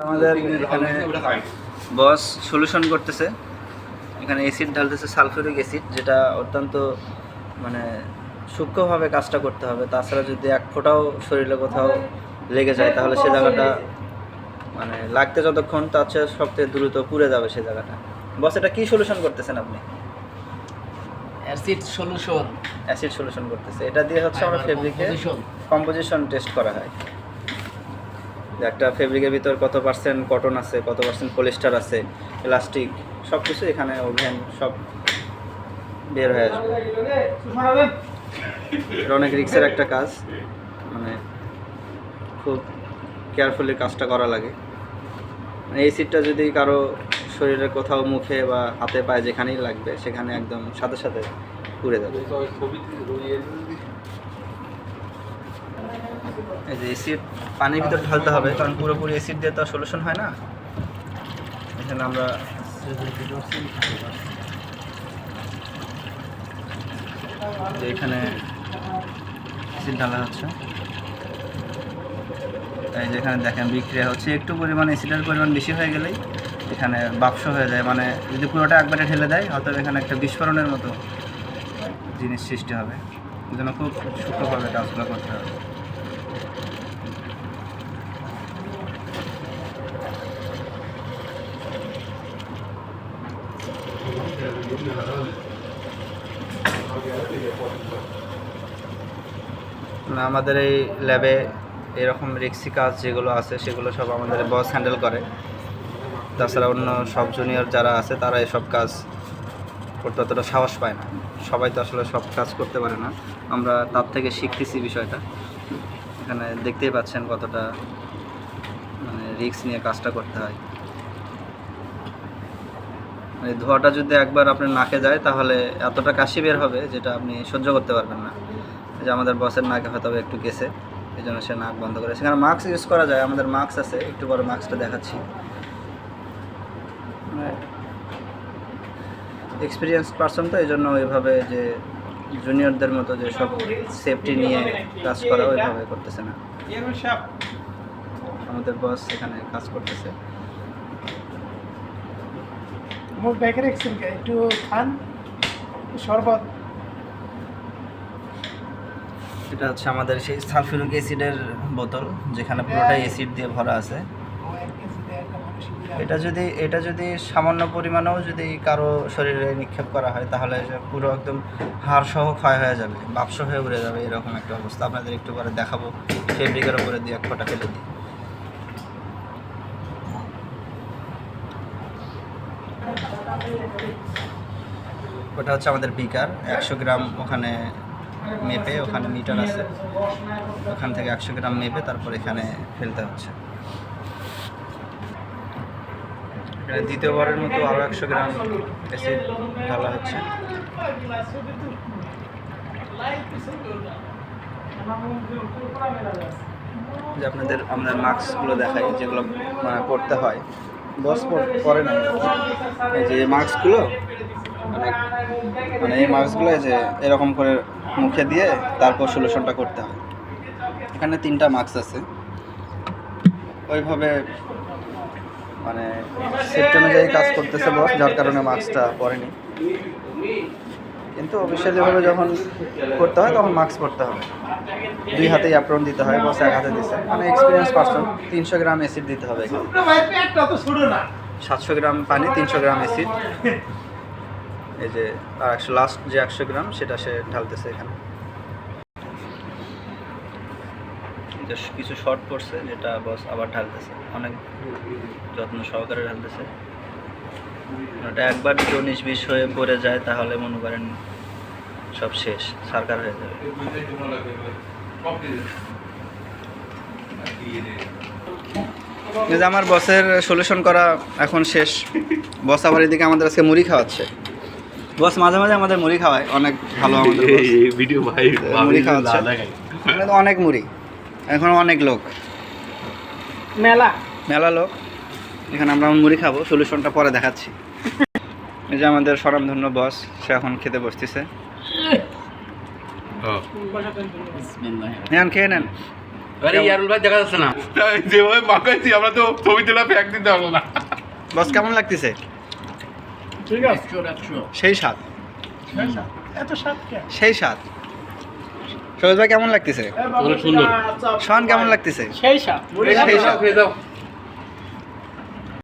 আমাদের এখানে বস সলিউশন করতেছে। এখানে অ্যাসিড ঢালতেছে, সালফিউরিক অ্যাসিড, যেটা অত্যন্ত মানে সূক্ষ্মভাবে কাজটা করতে হবে। তাছাড়া যদি এক ফোঁটাও শরীরে কোথাও লেগে যায় তাহলে সে জায়গাটা মানে লাগতে যতক্ষণ তার চেয়ে সবচেয়ে দ্রুত পুড়ে যাবে সে জায়গাটা। বস এটা কি সলিউশন করতেছেন আপনি? Acid solution. অ্যাসিড সলিউশন করতেছে। এটা দিয়ে হচ্ছে আমরা ফেব্রিকে কম্পোজিশন টেস্ট করা হয়। একটা ফেব্রিকের ভিতর কত পার্সেন্ট কটন আছে, কত পার্সেন্ট পলিস্টার আছে, এলাস্টিক, সব কিছু এখানে ওভেন সব বের হয়ে আসবে। এটা অনেক রিক্সের একটা কাজ, মানে খুব কেয়ারফুলি কাজটা করা লাগে। এই সিটটা যদি কারো শরীরের কোথাও মুখে বা হাতে পায়ে যেখানেই লাগবে সেখানে একদম সাথে সাথে পুড়ে যাবে। এই যে অ্যাসিড পানির ভিতর ঢালতে হবে, কারণ পুরোপুরি অ্যাসিড দিয়ে তো সলিউশন হয় না। এখানে আমরা যে এখানে অ্যাসিড ঢালা হচ্ছে, এই যেখানে দেখেন বিক্রিয়া হচ্ছে, একটু পরিমাণ অ্যাসিডের পরিমাণ বেশি হয়ে গেলেই এখানে বাষ্প হয়ে যায়। মানে যদি পুরোটা একবারে ঢেলে দেয় হয়তো এখানে একটা বিস্ফোরণের মতো জিনিস সৃষ্টি হবে। এই জন্য খুব সূক্ষ্মভাবে কাজগুলো করতে হবে। আমাদের এই ল্যাবে এরকম রিক্সি কাজ যেগুলো আছে সেগুলো সব আমাদের বস হ্যান্ডেল করে। তাছাড়া অন্য সব জুনিয়র যারা আছে তারা এসব কাজ করতে অতটা সাহস পায় না। সবাই তো আসলে সব কাজ করতে পারে না, আমরা তার থেকে শিখতেছি বিষয়টা। এখানে দেখতেই পাচ্ছেন কতটা মানে রিক্স নিয়ে কাজটা করতে হয়। মানে ধোঁয়াটা যদি একবার আপনার নাকে যায় তাহলে এতটা কাশি বের হবে যেটা আপনি সহ্য করতে পারবেন না। যে আমাদের বসের নাকে হয়তো একটু গেছে, এই জন্য সে নাক বন্ধ করে। সেখানে মাস্ক ইউজ করা যায়, আমাদের মাস্ক আছে, একটু বড় মাস্কটা দেখাচ্ছি। এক্সপিরিয়েন্স পারসন তো এই জন্য ওইভাবে যে জুনিয়রদের মতো যে সব সেফটি নিয়ে কাজ করা ওইভাবে করতেছে না। আমাদের বস এখানে কাজ করতেছে। একটু খান শরবত। এটা হচ্ছে আমাদের সেই সালফিউরিক অ্যাসিডের বোতল, যেখানে পুরোটাই অ্যাসিড দিয়ে ভরা আছে। এটা যদি সামান্য পরিমাণেও যদি কারো শরীরে নিক্ষেপ করা হয় তাহলে পুরো একদম হাড় সহ ক্ষয় হয়ে যাবে, বাষ্প হয়ে উড়ে যাবে, এরকম একটা অবস্থা। আপনাদের একটু পরে দেখাবো, ফেব্রিকের উপরে দিয়ে এক ফোঁটা ফেলে দিই। ওটা হচ্ছে আমাদের বিকার, 100 গ্রাম ওখানে মেপে, ওখানে মিটার আছে, ওখান থেকে 100 গ্রাম মেপে তারপর এখানে ফেলতে হচ্ছে। এখানে দ্বিতীয়বারের মতো আরও 100 গ্রাম অ্যাসিড ঢালা হচ্ছে। যে আপনাদের আমাদের মাস্কগুলো দেখাই, যেগুলো মানে পরতে হয়, বস পরে না। এই যে মাস্কগুলো মানে এই মাস্কগুলো যে এরকম করে মুখে দিয়ে তারপর সলিউশনটা করতে হয়। এখানে 3টা মাস্ক আছে, ওইভাবে মানে সেফটি অনুযায়ী কাজ করতেছে বস, যার কারণে মাস্কটা পরেনি। কিন্তু অফিসিয়ালিভাবে যখন করতে হয় তখন মাস্ক পরতে হবে। 2 হাতেই অ্যাপ্রন দিতে হয়, বস 1 হাতে দিচ্ছে। মানে এক্সপিরিয়েন্স পারসন। 300 গ্রাম অ্যাসিড দিতে হবে এখানে, 700 গ্রাম পানি, 300 গ্রাম অ্যাসিড। এই যে আর লাস্ট যে 100 গ্রাম সেটা সে ঢালতেছে এখানে। কিছু শর্ট পড়ছে যেটা বস আবার ঢালতেছে, অনেক যত্ন সহকারে ঢালতেছে। ওটা একবার যদি 19-20 হয়ে পড়ে যায় তাহলে মনে করেন সব শেষ, সরকার হয়ে যাবে। আমার বসের সলিউশন করা এখন শেষ। বস আবার এদিকে আমাদের আজকে মুড়ি খাওয়াচ্ছে। বস মাঝে মাঝে আমাদের মুড়ি খাওয়ায়, অনেক ভালো আমাদের ভিডিও ভাই মুড়ি খাওয়াচ্ছে, অনেক মুড়ি। এখন অনেক লোক, মেলা লোক এখানে। আমরা মুড়ি খাবো, সলিউশনটা পরে দেখাচ্ছি। এই যে আমাদের স্বনামধন্য বস, সে এখন খেতে বসতেছে। খেয়ে নেন। আরে ইয়ারুল ভাই দেখা যাচ্ছে না। তাই যেভাবে মাখাইছি আমরা তো ছবি তোলা ফ্যাক দিতে পারবো না। বস কেমন লাগতেছে? ঠিক আছে 100 সেই স্বাদ, এত স্বাদ কে সেই স্বাদ। সরোজ ভাই কেমন লাগতেছে? অনেক সুন্দর। শান কেমন লাগতেছে? সেই স্বাদ সেই স্বাদ। খেয়ে যাও।